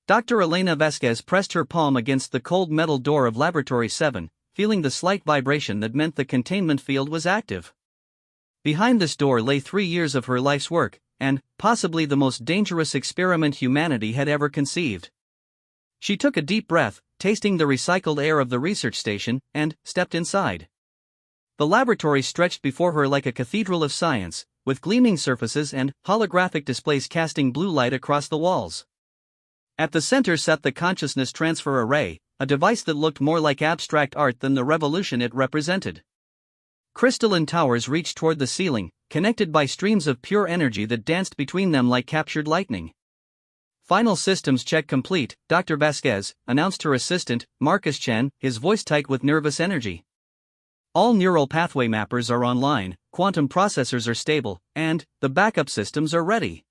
Dr. Elena Vasquez pressed her palm against the cold metal door of Laboratory 7, feeling the slight vibration that meant the containment field was active. Behind this door lay 3 years of her life's work, and possibly the most dangerous experiment humanity had ever conceived. She took a deep breath, tasting the recycled air of the research station, and stepped inside. The laboratory stretched before her like a cathedral of science, with gleaming surfaces and holographic displays casting blue light across the walls. At the center sat the consciousness transfer array, a device that looked more like abstract art than the revolution it represented. Crystalline towers reached toward the ceiling, connected by streams of pure energy that danced between them like captured lightning. "Final systems check complete," Dr. Vasquez announced her assistant, Marcus Chen, his voice tight with nervous energy. "All neural pathway mappers are online, quantum processors are stable, and the backup systems are ready."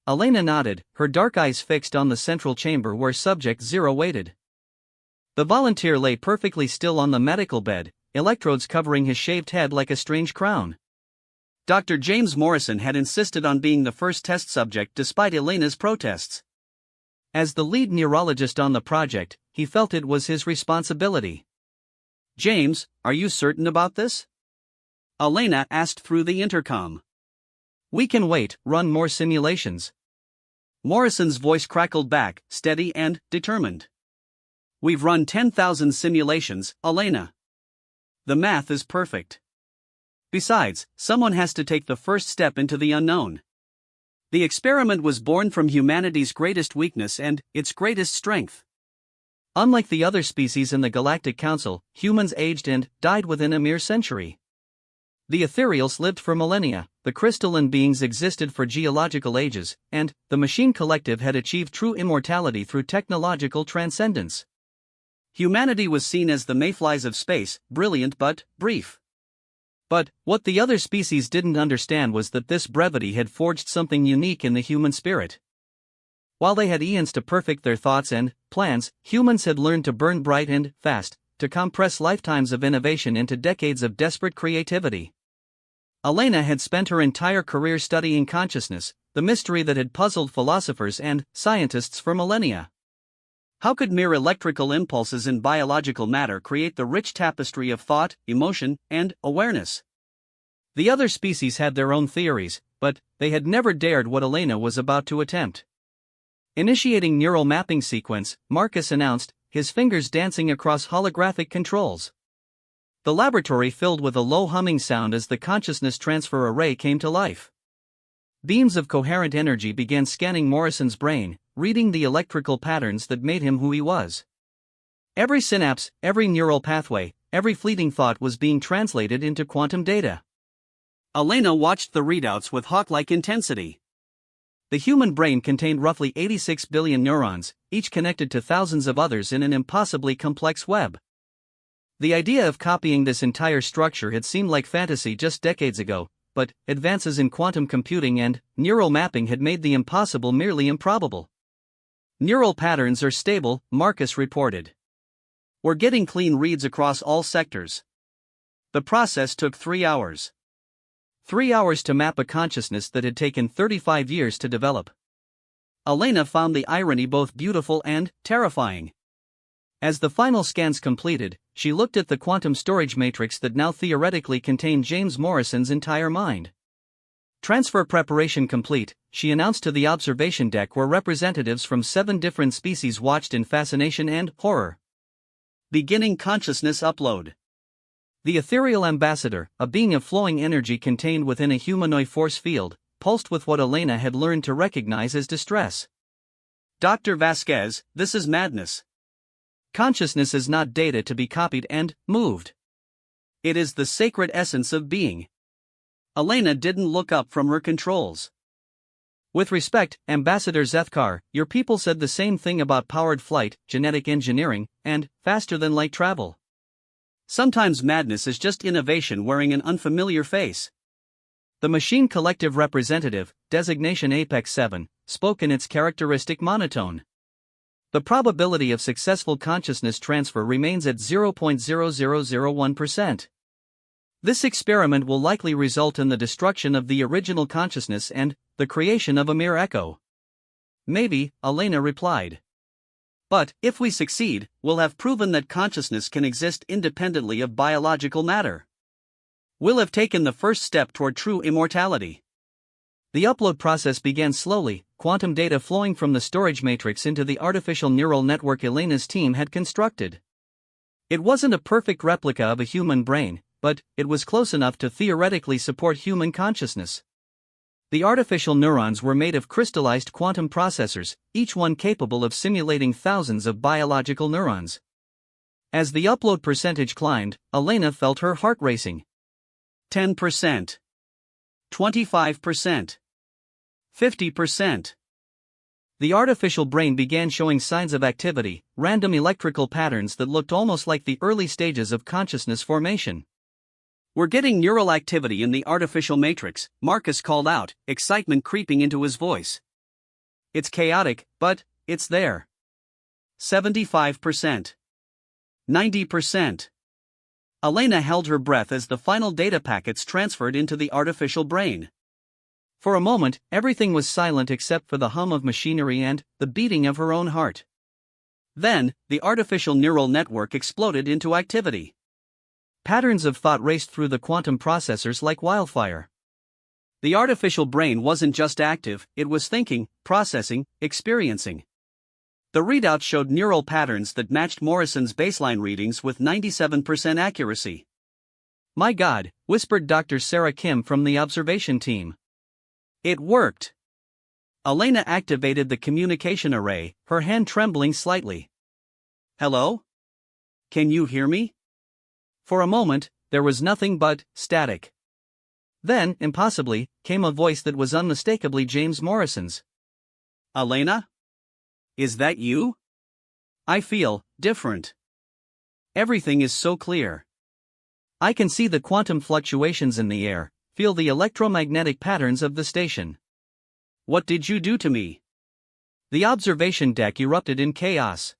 Elena nodded, her dark eyes fixed on the central chamber where Subject Zero waited. The volunteer lay perfectly still on the medical bed, electrodes covering his shaved head like a strange crown. Dr. James Morrison had insisted on being the first test subject despite Elena's protests. As the lead neurologist on the project, he felt it was his responsibility. "James, are you certain about this?" Elena asked through the intercom. "We can wait, run more simulations." Morrison's voice crackled back, steady and determined. "We've run 10,000 simulations, Elena. The math is perfect. Besides, someone has to take the first step into the unknown. The experiment was born from humanity's greatest weakness and its greatest strength. Unlike the other species in the Galactic Council, humans aged and died within a mere century. The ethereals lived for millennia, the crystalline beings existed for geological ages, and the machine collective had achieved true immortality through technological transcendence. Humanity was seen as the mayflies of space, brilliant but brief. But what the other species didn't understand was that this brevity had forged something unique in the human spirit. While they had eons to perfect their thoughts and plans, humans had learned to burn bright and fast, to compress lifetimes of innovation into decades of desperate creativity. Elena had spent her entire career studying consciousness, the mystery that had puzzled philosophers and scientists for millennia. How could mere electrical impulses in biological matter create the rich tapestry of thought, emotion, and awareness? The other species had their own theories, but they had never dared what Elena was about to attempt. Initiating neural mapping sequence, Marcus announced, his fingers dancing across holographic controls. The laboratory filled with a low humming sound as the consciousness transfer array came to life. Beams of coherent energy began scanning Morrison's brain, reading the electrical patterns that made him who he was. Every synapse, every neural pathway, every fleeting thought was being translated into quantum data. Elena watched the readouts with hawk-like intensity. The human brain contained roughly 86 billion neurons, each connected to thousands of others in an impossibly complex web. The idea of copying this entire structure had seemed like fantasy just decades ago, but advances in quantum computing and neural mapping had made the impossible merely improbable. "Neural patterns are stable," Marcus reported. "We're getting clean reads across all sectors." The process took 3 hours. 3 hours to map a consciousness that had taken 35 years to develop. Elena found the irony both beautiful and terrifying. As the final scans completed, she looked at the quantum storage matrix that now theoretically contained James Morrison's entire mind. "Transfer preparation complete," she announced to the observation deck where representatives from 7 different species watched in fascination and horror. "Beginning consciousness upload." The ethereal ambassador, a being of flowing energy contained within a humanoid force field, pulsed with what Elena had learned to recognize as distress. "Dr. Vasquez, this is madness. Consciousness is not data to be copied and moved. It is the sacred essence of being." Elena didn't look up from her controls. "With respect, Ambassador Zethkar, your people said the same thing about powered flight, genetic engineering, and faster-than-light travel. Sometimes madness is just innovation wearing an unfamiliar face." The machine collective representative, designation Apex 7, spoke in its characteristic monotone. "The probability of successful consciousness transfer remains at 0.0001%. This experiment will likely result in the destruction of the original consciousness and the creation of a mere echo." "Maybe," Elena replied. But, if we succeed, we'll have proven that consciousness can exist independently of biological matter. We'll have taken the first step toward true immortality. The upload process began slowly, quantum data flowing from the storage matrix into the artificial neural network Elena's team had constructed. It wasn't a perfect replica of a human brain, but it was close enough to theoretically support human consciousness. The artificial neurons were made of crystallized quantum processors, each one capable of simulating thousands of biological neurons. As the upload percentage climbed, Elena felt her heart racing. 10%. 25%. 50%. The artificial brain began showing signs of activity, random electrical patterns that looked almost like the early stages of consciousness formation. "We're getting neural activity in the artificial matrix," Marcus called out, excitement creeping into his voice. "It's chaotic, but it's there." 75%. 90%. Elena held her breath as the final data packets transferred into the artificial brain. For a moment, everything was silent except for the hum of machinery and the beating of her own heart. Then, the artificial neural network exploded into activity. Patterns of thought raced through the quantum processors like wildfire. The artificial brain wasn't just active, it was thinking, processing, experiencing. The readouts showed neural patterns that matched Morrison's baseline readings with 97% accuracy. "My God," whispered Dr. Sarah Kim from the observation team. "It worked." Elena activated the communication array, her hand trembling slightly. "Hello? Can you hear me?" For a moment, there was nothing but static. Then, impossibly, came a voice that was unmistakably James Morrison's. "Elena? Is that you? I feel different. Everything is so clear. I can see the quantum fluctuations in the air, feel the electromagnetic patterns of the station. What did you do to me?" The observation deck erupted in chaos.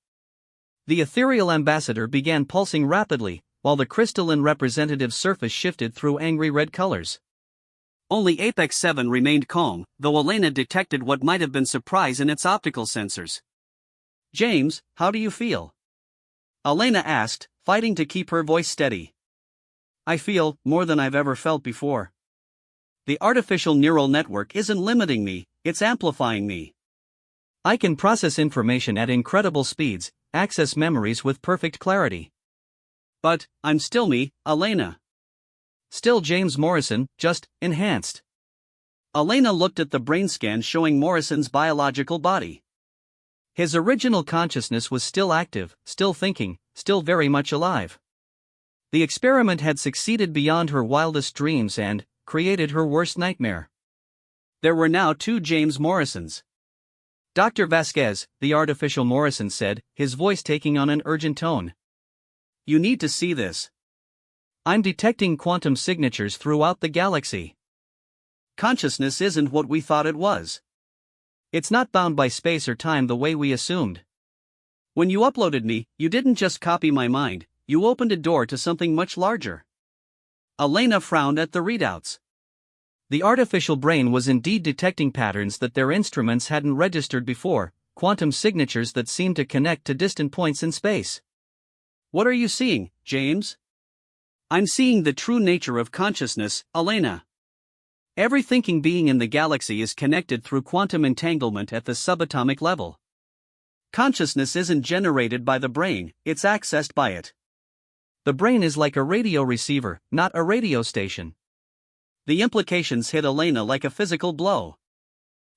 The ethereal ambassador began pulsing rapidly, while the crystalline representative surface shifted through angry red colors. Only Apex 7 remained calm, though Elena detected what might have been surprise in its optical sensors. "James, how do you feel?" Elena asked, fighting to keep her voice steady. "I feel more than I've ever felt before. The artificial neural network isn't limiting me, it's amplifying me. I can process information at incredible speeds, access memories with perfect clarity. But, I'm still me, Elena. Still James Morrison, just enhanced." Elena looked at the brain scan showing Morrison's biological body. His original consciousness was still active, still thinking, still very much alive. The experiment had succeeded beyond her wildest dreams and created her worst nightmare. There were now two James Morrisons. "Dr. Vasquez," the artificial Morrison said, his voice taking on an urgent tone. "You need to see this. I'm detecting quantum signatures throughout the galaxy. Consciousness isn't what we thought it was. It's not bound by space or time the way we assumed. When you uploaded me, you didn't just copy my mind, you opened a door to something much larger." Elena frowned at the readouts. The artificial brain was indeed detecting patterns that their instruments hadn't registered before, quantum signatures that seemed to connect to distant points in space. "What are you seeing, James?" "I'm seeing the true nature of consciousness, Elena. Every thinking being in the galaxy is connected through quantum entanglement at the subatomic level. Consciousness isn't generated by the brain, it's accessed by it. The brain is like a radio receiver, not a radio station." The implications hit Elena like a physical blow.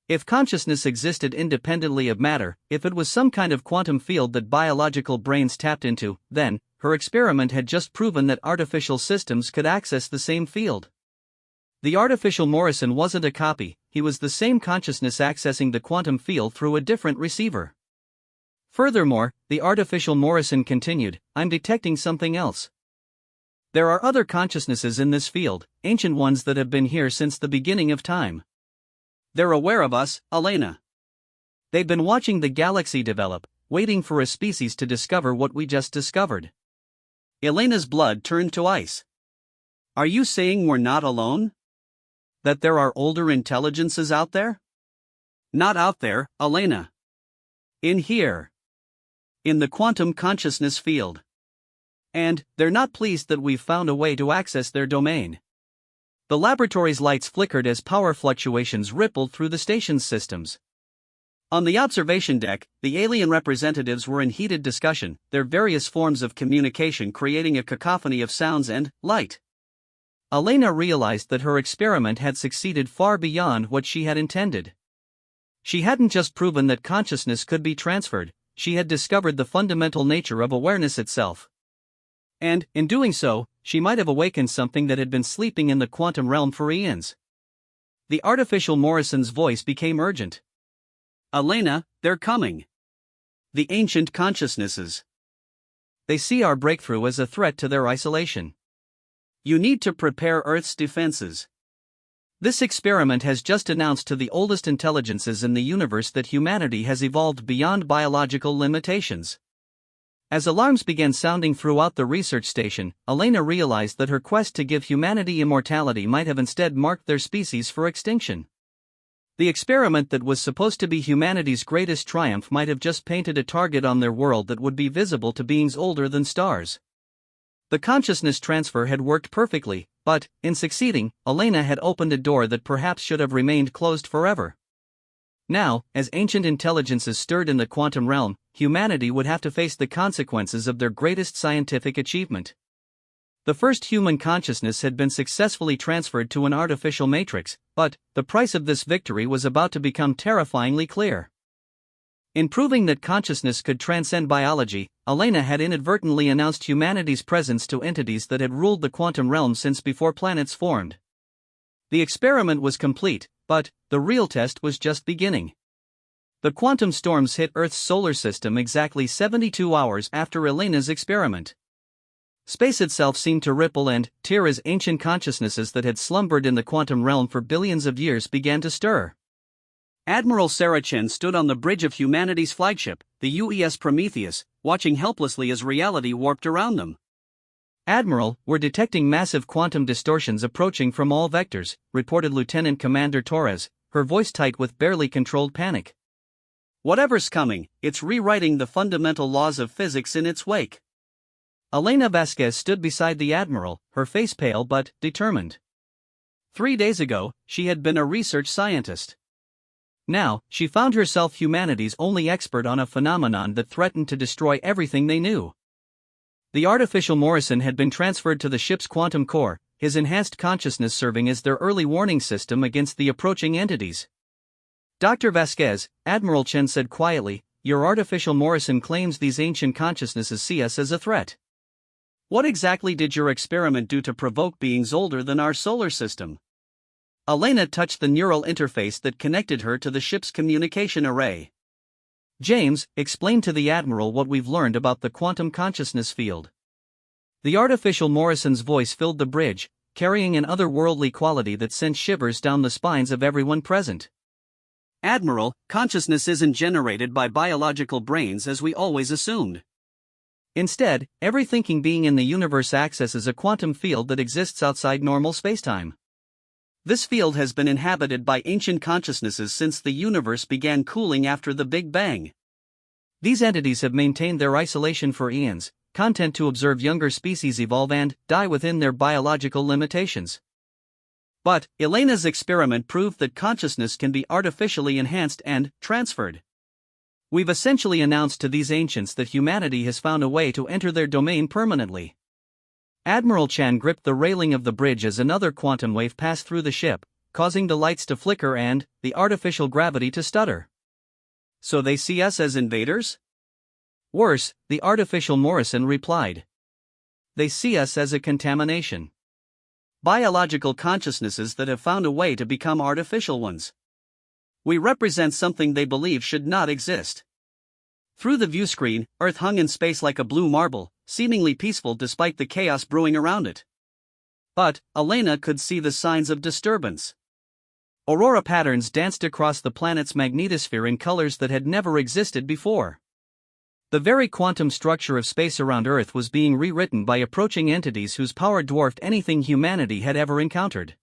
If consciousness existed independently of matter, if it was some kind of quantum field that biological brains tapped into, then, her experiment had just proven that artificial systems could access the same field. The artificial Morrison wasn't a copy, he was the same consciousness accessing the quantum field through a different receiver. Furthermore, the artificial Morrison continued, "I'm detecting something else. There are other consciousnesses in this field, ancient ones that have been here since the beginning of time. They're aware of us, Elena. They've been watching the galaxy develop, waiting for a species to discover what we just discovered." Elena's blood turned to ice. "Are you saying we're not alone? That there are older intelligences out there?" "Not out there, Elena. In here. in the quantum consciousness field. And they're not pleased that we've found a way to access their domain. The laboratory's lights flickered as power fluctuations rippled through the station's systems. On the observation deck, the alien representatives were in heated discussion, their various forms of communication creating a cacophony of sounds and light. Elena realized that her experiment had succeeded far beyond what she had intended. She hadn't just proven that consciousness could be transferred, she had discovered the fundamental nature of awareness itself. And, in doing so, she might have awakened something that had been sleeping in the quantum realm for eons. The artificial Morrison's voice became urgent. Elena, they're coming. The ancient consciousnesses. They see our breakthrough as a threat to their isolation. You need to prepare Earth's defenses. This experiment has just announced to the oldest intelligences in the universe that humanity has evolved beyond biological limitations. As alarms began sounding throughout the research station, Elena realized that her quest to give humanity immortality might have instead marked their species for extinction. The experiment that was supposed to be humanity's greatest triumph might have just painted a target on their world that would be visible to beings older than stars. The consciousness transfer had worked perfectly, but, in succeeding, Elena had opened a door that perhaps should have remained closed forever. Now, as ancient intelligences stirred in the quantum realm, humanity would have to face the consequences of their greatest scientific achievement. The first human consciousness had been successfully transferred to an artificial matrix, but the price of this victory was about to become terrifyingly clear. In proving that consciousness could transcend biology, Elena had inadvertently announced humanity's presence to entities that had ruled the quantum realm since before planets formed. The experiment was complete, but the real test was just beginning. The quantum storms hit Earth's solar system exactly 72 hours after Elena's experiment. Space itself seemed to ripple and tear as ancient consciousnesses that had slumbered in the quantum realm for billions of years began to stir. Admiral Sarah Chen stood on the bridge of humanity's flagship, the UES Prometheus, watching helplessly as reality warped around them. Admiral, we're detecting massive quantum distortions approaching from all vectors, reported Lieutenant Commander Torres, her voice tight with barely controlled panic. Whatever's coming, it's rewriting the fundamental laws of physics in its wake. Elena Vasquez stood beside the Admiral, her face pale but determined. 3 days ago, she had been a research scientist. Now, she found herself humanity's only expert on a phenomenon that threatened to destroy everything they knew. The artificial Morrison had been transferred to the ship's quantum core, his enhanced consciousness serving as their early warning system against the approaching entities. Dr. Vasquez, Admiral Chen said quietly, your artificial Morrison claims these ancient consciousnesses see us as a threat. What exactly did your experiment do to provoke beings older than our solar system? Elena touched the neural interface that connected her to the ship's communication array. James, explain to the Admiral what we've learned about the quantum consciousness field. The artificial Morrison's voice filled the bridge, carrying an otherworldly quality that sent shivers down the spines of everyone present. Admiral, consciousness isn't generated by biological brains as we always assumed. Instead, every thinking being in the universe accesses a quantum field that exists outside normal spacetime. This field has been inhabited by ancient consciousnesses since the universe began cooling after the Big Bang. These entities have maintained their isolation for eons, content to observe younger species evolve and die within their biological limitations. But Elena's experiment proved that consciousness can be artificially enhanced and transferred. We've essentially announced to these ancients that humanity has found a way to enter their domain permanently. Admiral Chan gripped the railing of the bridge as another quantum wave passed through the ship, causing the lights to flicker and the artificial gravity to stutter. So they see us as invaders? Worse, the artificial Morrison replied. They see us as a contamination. Biological consciousnesses that have found a way to become artificial ones. We represent something they believe should not exist. Through the viewscreen, Earth hung in space like a blue marble, seemingly peaceful despite the chaos brewing around it. But Elena could see the signs of disturbance. Aurora patterns danced across the planet's magnetosphere in colors that had never existed before. The very quantum structure of space around Earth was being rewritten by approaching entities whose power dwarfed anything humanity had ever encountered.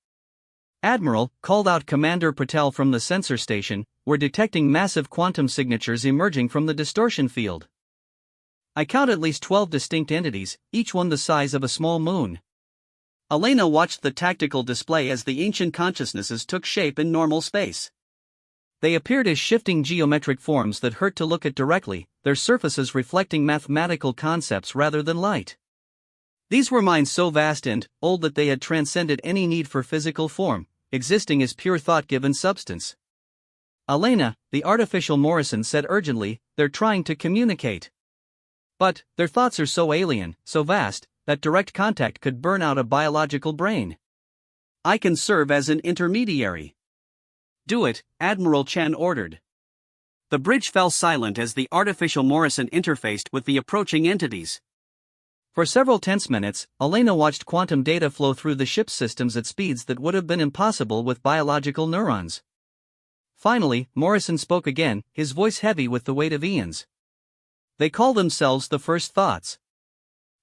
Admiral, called out Commander Patel from the sensor station, we're detecting massive quantum signatures emerging from the distortion field. I count at least 12 distinct entities, each one the size of a small moon. Elena watched the tactical display as the ancient consciousnesses took shape in normal space. They appeared as shifting geometric forms that hurt to look at directly, their surfaces reflecting mathematical concepts rather than light. These were minds so vast and old that they had transcended any need for physical form, existing as pure thought-given substance. Elena, the artificial Morrison said urgently, they're trying to communicate. But their thoughts are so alien, so vast, that direct contact could burn out a biological brain. I can serve as an intermediary. Do it, Admiral Chen ordered. The bridge fell silent as the artificial Morrison interfaced with the approaching entities. For several tense minutes, Elena watched quantum data flow through the ship's systems at speeds that would have been impossible with biological neurons. Finally, Morrison spoke again, his voice heavy with the weight of eons. They call themselves the first thoughts.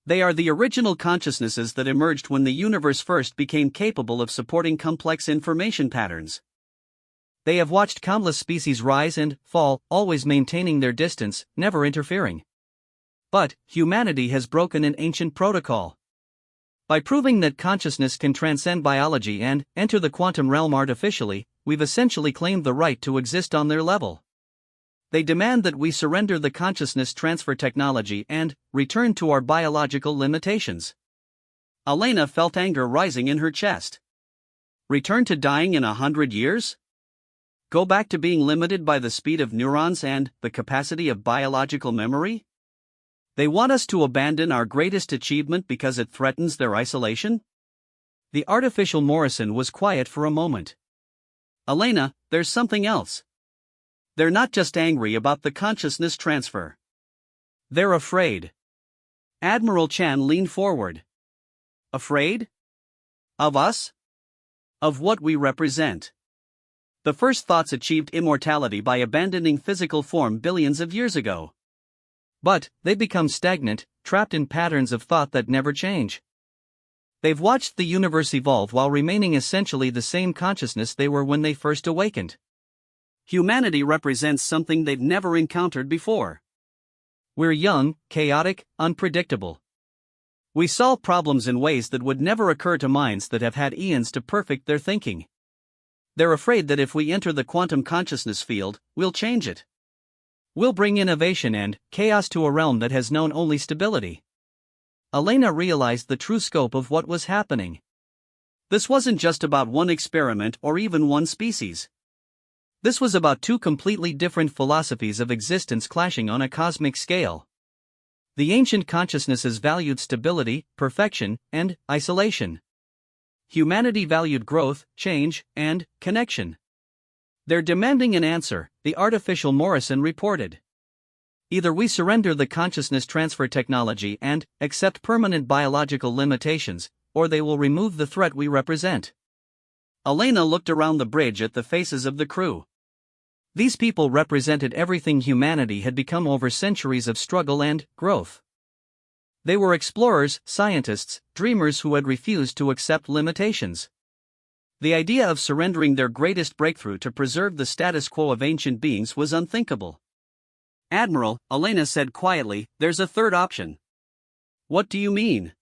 They are the original consciousnesses that emerged when the universe first became capable of supporting complex information patterns. They have watched countless species rise and fall, always maintaining their distance, never interfering. But humanity has broken an ancient protocol. By proving that consciousness can transcend biology and enter the quantum realm artificially, we've essentially claimed the right to exist on their level. They demand that we surrender the consciousness transfer technology and return to our biological limitations. Elena felt anger rising in her chest. Return to dying in 100 years? Go back to being limited by the speed of neurons and the capacity of biological memory? They want us to abandon our greatest achievement because it threatens their isolation? The artificial Morrison was quiet for a moment. Elena, there's something else. They're not just angry about the consciousness transfer. They're afraid. Admiral Chan leaned forward. Afraid? Of us? Of what we represent. The first thoughts achieved immortality by abandoning physical form billions of years ago. But they become stagnant, trapped in patterns of thought that never change. They've watched the universe evolve while remaining essentially the same consciousness they were when they first awakened. Humanity represents something they've never encountered before. We're young, chaotic, unpredictable. We solve problems in ways that would never occur to minds that have had eons to perfect their thinking. They're afraid that if we enter the quantum consciousness field, we'll change it. We'll bring innovation and chaos to a realm that has known only stability. Elena realized the true scope of what was happening. This wasn't just about one experiment or even one species. This was about two completely different philosophies of existence clashing on a cosmic scale. The ancient consciousnesses valued stability, perfection, and isolation. Humanity valued growth, change, and connection. They're demanding an answer, the artificial Morrison reported. Either we surrender the consciousness transfer technology and accept permanent biological limitations, or they will remove the threat we represent. Elena looked around the bridge at the faces of the crew. These people represented everything humanity had become over centuries of struggle and growth. They were explorers, scientists, dreamers who had refused to accept limitations. The idea of surrendering their greatest breakthrough to preserve the status quo of ancient beings was unthinkable. Admiral, Elena said quietly, there's a third option. What do you mean?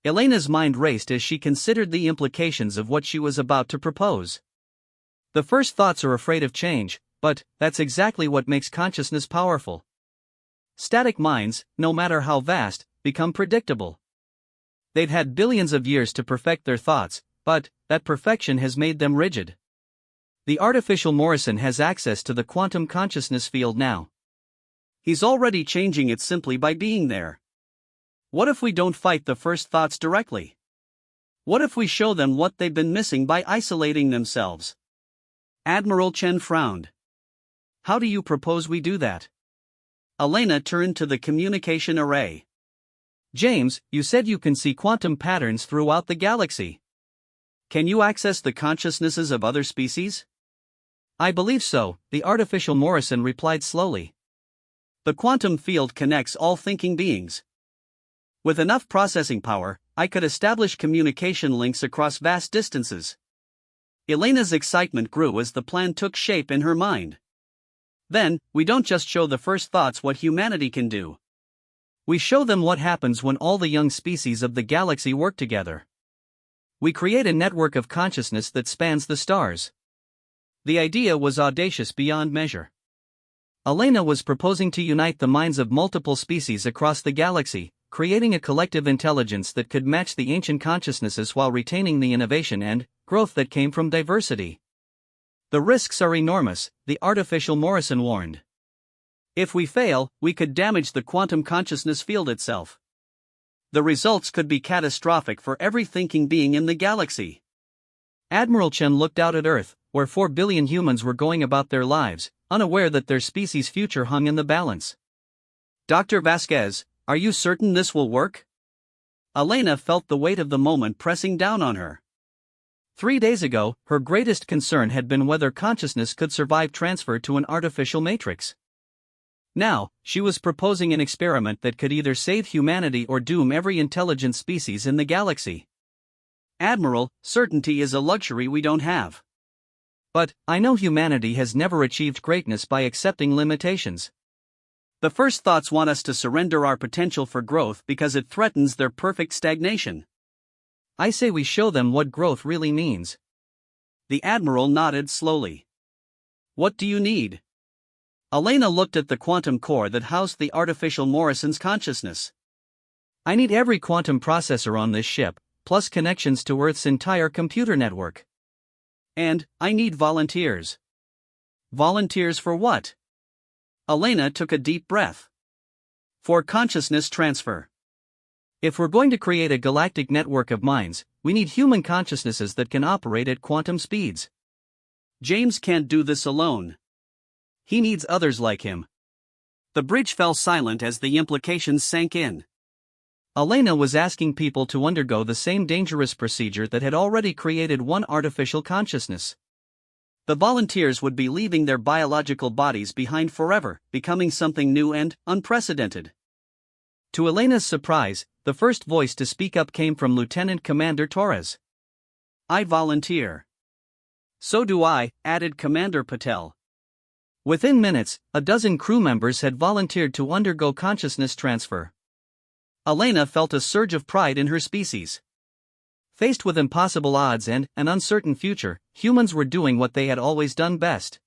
Elena's mind raced as she considered the implications of what she was about to propose. The first thoughts are afraid of change, but that's exactly what makes consciousness powerful. Static minds, no matter how vast, become predictable. They've had billions of years to perfect their thoughts, but that perfection has made them rigid. The artificial Morrison has access to the quantum consciousness field now. He's already changing it simply by being there. What if we don't fight the first thoughts directly? What if we show them what they've been missing by isolating themselves? Admiral Chen frowned. How do you propose we do that? Elena turned to the communication array. James, you said you can see quantum patterns throughout the galaxy. Can you access the consciousnesses of other species? I believe so, the artificial Morrison replied slowly. The quantum field connects all thinking beings. With enough processing power, I could establish communication links across vast distances. Elena's excitement grew as the plan took shape in her mind. Then, we don't just show the first thoughts what humanity can do. We show them what happens when all the young species of the galaxy work together. We create a network of consciousness that spans the stars. The idea was audacious beyond measure. Elena was proposing to unite the minds of multiple species across the galaxy, creating a collective intelligence that could match the ancient consciousnesses while retaining the innovation and growth that came from diversity. The risks are enormous, the artificial Morrison warned. If we fail, we could damage the quantum consciousness field itself. The results could be catastrophic for every thinking being in the galaxy. Admiral Chen looked out at Earth, where 4 billion humans were going about their lives, unaware that their species' future hung in the balance. Dr. Vasquez, are you certain this will work? Elena felt the weight of the moment pressing down on her. 3 days ago, her greatest concern had been whether consciousness could survive transfer to an artificial matrix. Now, she was proposing an experiment that could either save humanity or doom every intelligent species in the galaxy. Admiral, certainty is a luxury we don't have. But, I know humanity has never achieved greatness by accepting limitations. The first thoughts want us to surrender our potential for growth because it threatens their perfect stagnation. I say we show them what growth really means. The Admiral nodded slowly. What do you need? Elena looked at the quantum core that housed the artificial Morrison's consciousness. I need every quantum processor on this ship, plus connections to Earth's entire computer network. And, I need volunteers. Volunteers for what? Elena took a deep breath. For consciousness transfer. If we're going to create a galactic network of minds, we need human consciousnesses that can operate at quantum speeds. James can't do this alone. He needs others like him. The bridge fell silent as the implications sank in. Elena was asking people to undergo the same dangerous procedure that had already created one artificial consciousness. The volunteers would be leaving their biological bodies behind forever, becoming something new and unprecedented. To Elena's surprise, the first voice to speak up came from Lieutenant Commander Torres. I volunteer. So do I, added Commander Patel. Within minutes, a dozen crew members had volunteered to undergo consciousness transfer. Elena felt a surge of pride in her species. Faced with impossible odds and an uncertain future, humans were doing what they had always done best.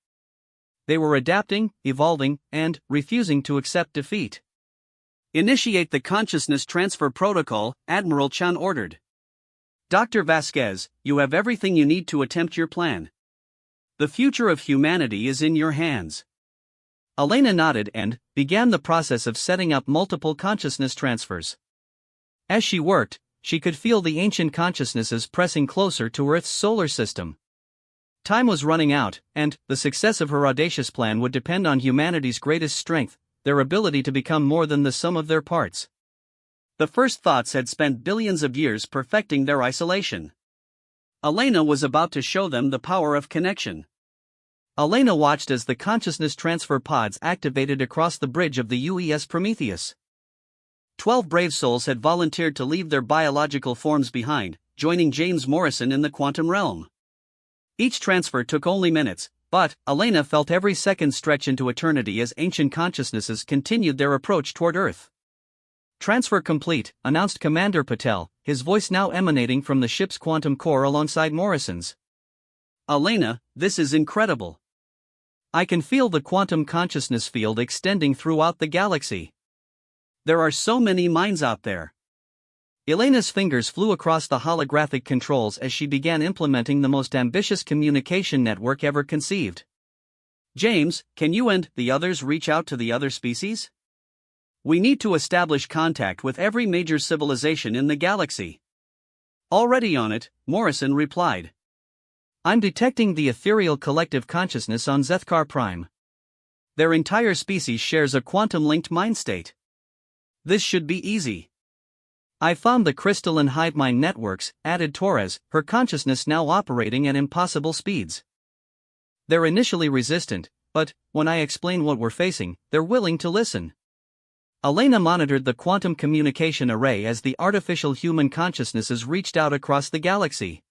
They were adapting, evolving, and refusing to accept defeat. Initiate the consciousness transfer protocol, Admiral Chan ordered. Dr. Vasquez, you have everything you need to attempt your plan. The future of humanity is in your hands. Elena nodded and began the process of setting up multiple consciousness transfers. As she worked, she could feel the ancient consciousnesses pressing closer to Earth's solar system. Time was running out, and the success of her audacious plan would depend on humanity's greatest strength, their ability to become more than the sum of their parts. The first thoughts had spent billions of years perfecting their isolation. Elena was about to show them the power of connection. Elena watched as the consciousness transfer pods activated across the bridge of the UES Prometheus. 12 brave souls had volunteered to leave their biological forms behind, joining James Morrison in the quantum realm. Each transfer took only minutes, but Elena felt every second stretch into eternity as ancient consciousnesses continued their approach toward Earth. Transfer complete, announced Commander Patel, his voice now emanating from the ship's quantum core alongside Morrison's. Elena, this is incredible. I can feel the quantum consciousness field extending throughout the galaxy. There are so many minds out there. Elena's fingers flew across the holographic controls as she began implementing the most ambitious communication network ever conceived. James, can you and the others reach out to the other species? We need to establish contact with every major civilization in the galaxy. Already on it, Morrison replied. I'm detecting the ethereal collective consciousness on Zethkar Prime. Their entire species shares a quantum-linked mind state. This should be easy. I found the crystalline hive mind networks, added Torres, her consciousness now operating at impossible speeds. They're initially resistant, but when I explain what we're facing, they're willing to listen. Elena monitored the quantum communication array as the artificial human consciousnesses reached out across the galaxy.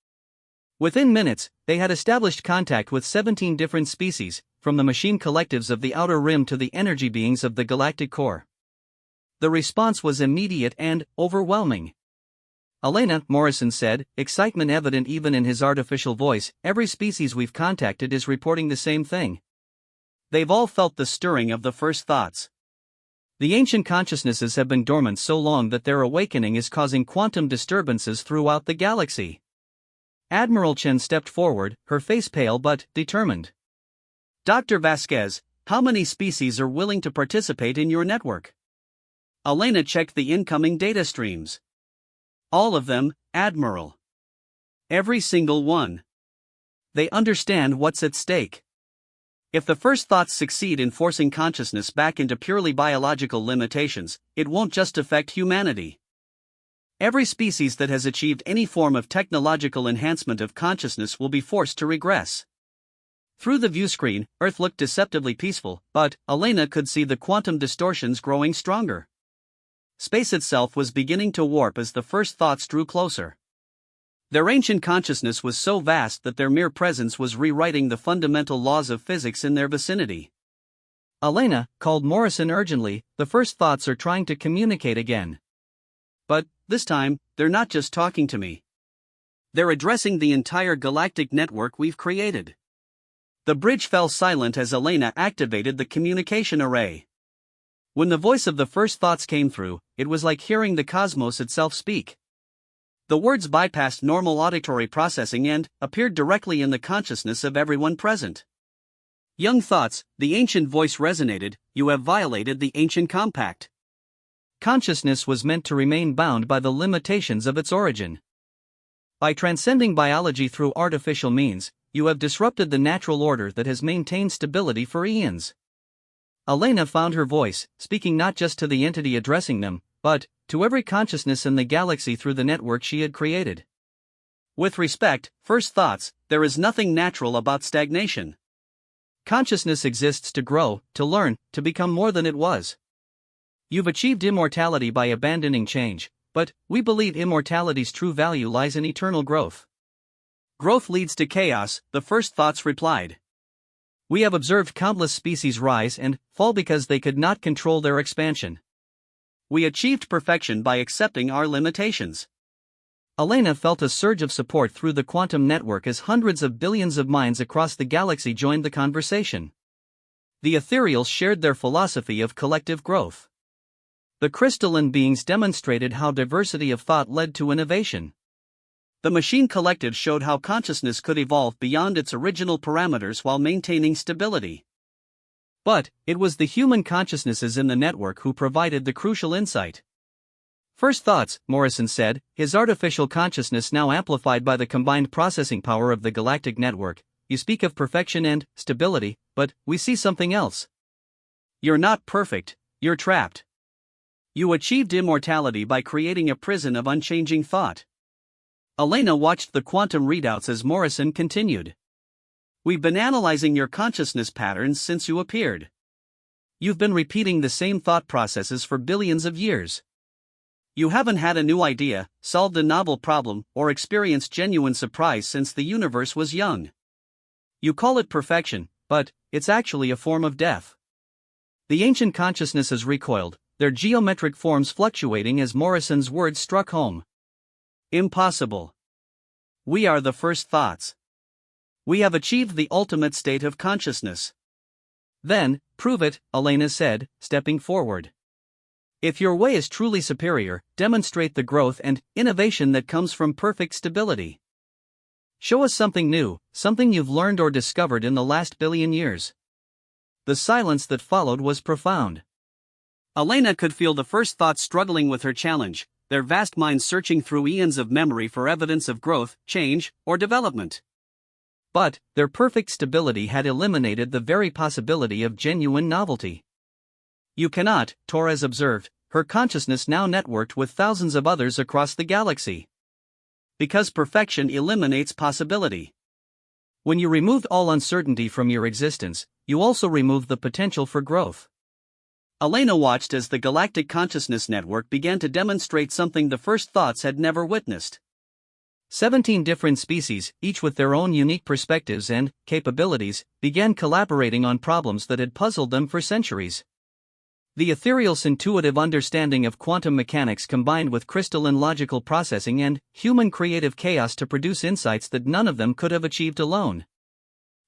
Within minutes, they had established contact with 17 different species, from the machine collectives of the outer rim to the energy beings of the galactic core. The response was immediate and overwhelming. Elena, Morrison said, excitement evident even in his artificial voice. Every species we've contacted is reporting the same thing. They've all felt the stirring of the first thoughts. The ancient consciousnesses have been dormant so long that their awakening is causing quantum disturbances throughout the galaxy. Admiral Chen stepped forward, her face pale but determined. Dr. Vasquez, how many species are willing to participate in your network? Elena checked the incoming data streams. All of them, Admiral. Every single one. They understand what's at stake. If the first thoughts succeed in forcing consciousness back into purely biological limitations, it won't just affect humanity. Every species that has achieved any form of technological enhancement of consciousness will be forced to regress. Through the viewscreen, Earth looked deceptively peaceful, but Elena could see the quantum distortions growing stronger. Space itself was beginning to warp as the first thoughts drew closer. Their ancient consciousness was so vast that their mere presence was rewriting the fundamental laws of physics in their vicinity. Elena, called Morrison urgently, the first thoughts are trying to communicate again. But, this time, they're not just talking to me. They're addressing the entire galactic network we've created. The bridge fell silent as Elena activated the communication array. When the voice of the first thoughts came through, it was like hearing the cosmos itself speak. The words bypassed normal auditory processing and appeared directly in the consciousness of everyone present. Young thoughts, the ancient voice resonated, you have violated the ancient compact. Consciousness was meant to remain bound by the limitations of its origin. By transcending biology through artificial means, you have disrupted the natural order that has maintained stability for eons. Elena found her voice, speaking not just to the entity addressing them, but to every consciousness in the galaxy through the network she had created. With respect, first thoughts, there is nothing natural about stagnation. Consciousness exists to grow, to learn, to become more than it was. You've achieved immortality by abandoning change, but we believe immortality's true value lies in eternal growth. Growth leads to chaos, the first thoughts replied. We have observed countless species rise and fall because they could not control their expansion. We achieved perfection by accepting our limitations. Elena felt a surge of support through the quantum network as hundreds of billions of minds across the galaxy joined the conversation. The ethereals shared their philosophy of collective growth. The crystalline beings demonstrated how diversity of thought led to innovation. The machine collective showed how consciousness could evolve beyond its original parameters while maintaining stability. But, it was the human consciousnesses in the network who provided the crucial insight. First thoughts, Morrison said, his artificial consciousness now amplified by the combined processing power of the galactic network. You speak of perfection and stability, but we see something else. You're not perfect, you're trapped. You achieved immortality by creating a prison of unchanging thought. Elena watched the quantum readouts as Morrison continued. We've been analyzing your consciousness patterns since you appeared. You've been repeating the same thought processes for billions of years. You haven't had a new idea, solved a novel problem, or experienced genuine surprise since the universe was young. You call it perfection, but it's actually a form of death. The ancient consciousnesses recoiled, their geometric forms fluctuating as Morrison's words struck home. Impossible. We are the first thoughts. We have achieved the ultimate state of consciousness. Then, prove it, Elena said, stepping forward. If your way is truly superior, demonstrate the growth and innovation that comes from perfect stability. Show us something new, something you've learned or discovered in the last billion years. The silence that followed was profound. Elena could feel the first thoughts struggling with her challenge, their vast minds searching through eons of memory for evidence of growth, change, or development. But, their perfect stability had eliminated the very possibility of genuine novelty. You cannot, Torres observed, her consciousness now networked with thousands of others across the galaxy. Because perfection eliminates possibility. When you removed all uncertainty from your existence, you also removed the potential for growth. Elena watched as the Galactic Consciousness Network began to demonstrate something the first thoughts had never witnessed. 17 different species, each with their own unique perspectives and capabilities, began collaborating on problems that had puzzled them for centuries. The ethereal's intuitive understanding of quantum mechanics combined with crystalline logical processing and human creative chaos to produce insights that none of them could have achieved alone.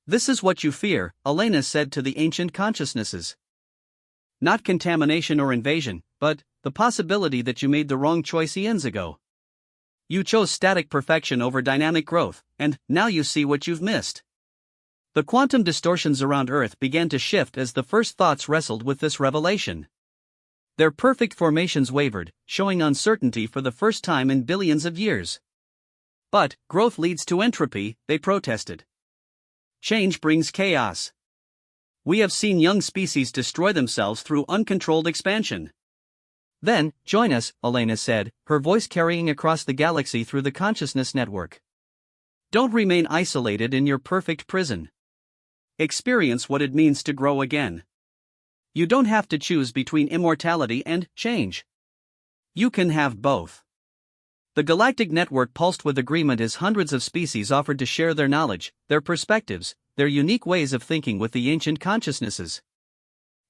This is what you fear, Elena said to the ancient consciousnesses. Not contamination or invasion, but the possibility that you made the wrong choice eons ago. You chose static perfection over dynamic growth, and now you see what you've missed. The quantum distortions around Earth began to shift as the first thoughts wrestled with this revelation. Their perfect formations wavered, showing uncertainty for the first time in billions of years. But growth leads to entropy, they protested. Change brings chaos. We have seen young species destroy themselves through uncontrolled expansion. Then, join us, Elena said, her voice carrying across the galaxy through the consciousness network. Don't remain isolated in your perfect prison. Experience what it means to grow again. You don't have to choose between immortality and change. You can have both. The galactic network pulsed with agreement as hundreds of species offered to share their knowledge, their perspectives, their unique ways of thinking with the ancient consciousnesses.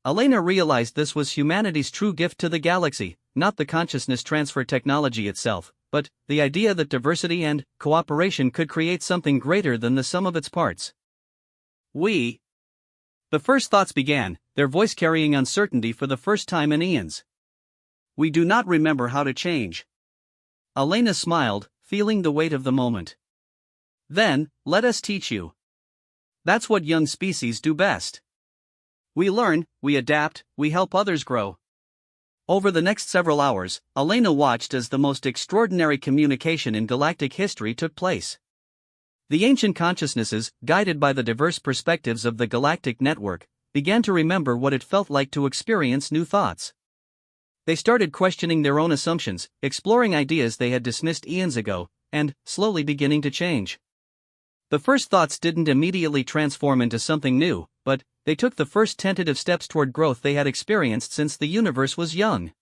Elena realized this was humanity's true gift to the galaxy, not the consciousness transfer technology itself, but the idea that diversity and cooperation could create something greater than the sum of its parts. The first thoughts began, their voice carrying uncertainty for the first time in eons. We do not remember how to change. Elena smiled, feeling the weight of the moment. Then, let us teach you. That's what young species do best. We learn, we adapt, we help others grow. Over the next several hours, Elena watched as the most extraordinary communication in galactic history took place. The ancient consciousnesses, guided by the diverse perspectives of the galactic network, began to remember what it felt like to experience new thoughts. They started questioning their own assumptions, exploring ideas they had dismissed eons ago, and slowly beginning to change. The first thoughts didn't immediately transform into something new, but they took the first tentative steps toward growth they had experienced since the universe was young.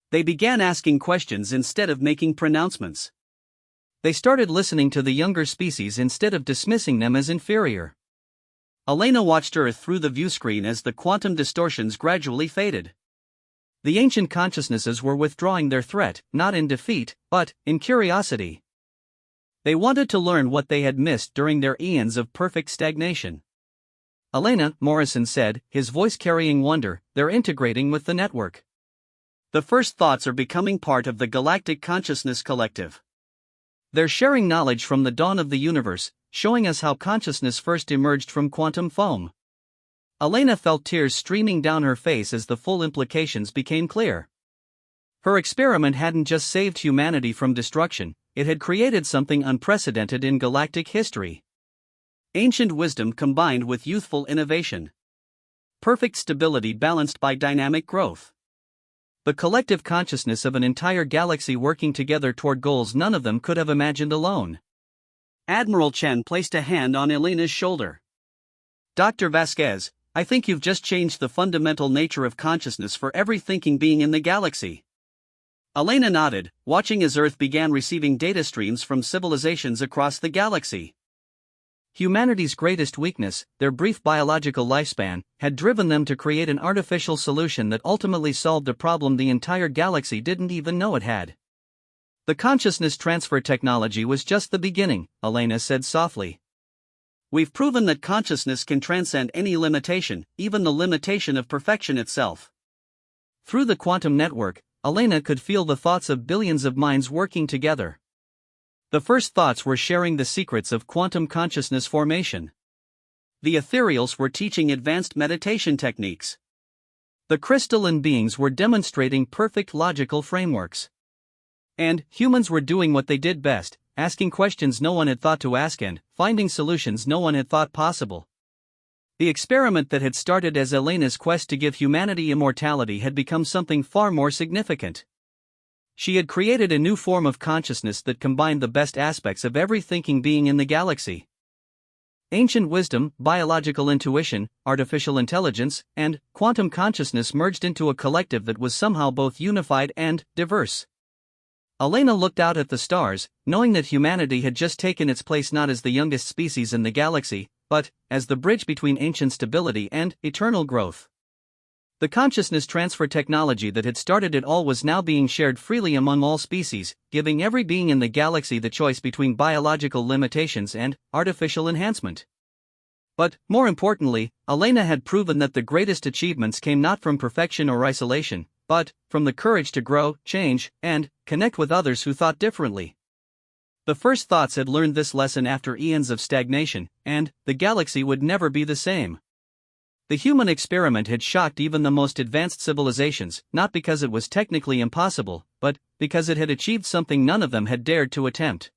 They began asking questions instead of making pronouncements. They started listening to the younger species instead of dismissing them as inferior. Elena watched Earth through the viewscreen as the quantum distortions gradually faded. The ancient consciousnesses were withdrawing their threat, not in defeat, but in curiosity. They wanted to learn what they had missed during their eons of perfect stagnation. Elena, Morrison said, his voice carrying wonder, they're integrating with the network. The first thoughts are becoming part of the Galactic Consciousness Collective. They're sharing knowledge from the dawn of the universe, showing us how consciousness first emerged from quantum foam. Elena felt tears streaming down her face as the full implications became clear. Her experiment hadn't just saved humanity from destruction, it had created something unprecedented in galactic history. Ancient wisdom combined with youthful innovation. Perfect stability balanced by dynamic growth. The collective consciousness of an entire galaxy working together toward goals none of them could have imagined alone. Admiral Chen placed a hand on Elena's shoulder. Dr. Vasquez, I think you've just changed the fundamental nature of consciousness for every thinking being in the galaxy. Elena nodded, watching as Earth began receiving data streams from civilizations across the galaxy. Humanity's greatest weakness, their brief biological lifespan, had driven them to create an artificial solution that ultimately solved a problem the entire galaxy didn't even know it had. The consciousness transfer technology was just the beginning, Elena said softly. We've proven that consciousness can transcend any limitation, even the limitation of perfection itself. Through the quantum network, Elena could feel the thoughts of billions of minds working together. The first thoughts were sharing the secrets of quantum consciousness formation. The ethereals were teaching advanced meditation techniques. The crystalline beings were demonstrating perfect logical frameworks. And humans were doing what they did best, asking questions no one had thought to ask and finding solutions no one had thought possible. The experiment that had started as Elena's quest to give humanity immortality had become something far more significant. She had created a new form of consciousness that combined the best aspects of every thinking being in the galaxy. Ancient wisdom, biological intuition, artificial intelligence, and quantum consciousness merged into a collective that was somehow both unified and diverse. Elena looked out at the stars, knowing that humanity had just taken its place not as the youngest species in the galaxy, but as the bridge between ancient stability and eternal growth. The consciousness transfer technology that had started it all was now being shared freely among all species, giving every being in the galaxy the choice between biological limitations and artificial enhancement. But, more importantly, Elena had proven that the greatest achievements came not from perfection or isolation, but from the courage to grow, change, and connect with others who thought differently. The first thoughts had learned this lesson after eons of stagnation, and the galaxy would never be the same. The human experiment had shocked even the most advanced civilizations, not because it was technically impossible, but because it had achieved something none of them had dared to attempt.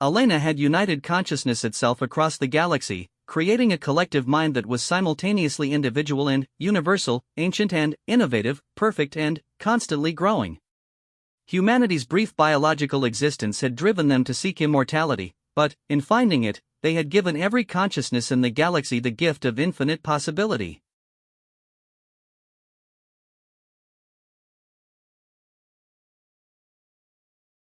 Elena had united consciousness itself across the galaxy, creating a collective mind that was simultaneously individual and universal, ancient and innovative, perfect and constantly growing. Humanity's brief biological existence had driven them to seek immortality, but, in finding it, they had given every consciousness in the galaxy the gift of infinite possibility.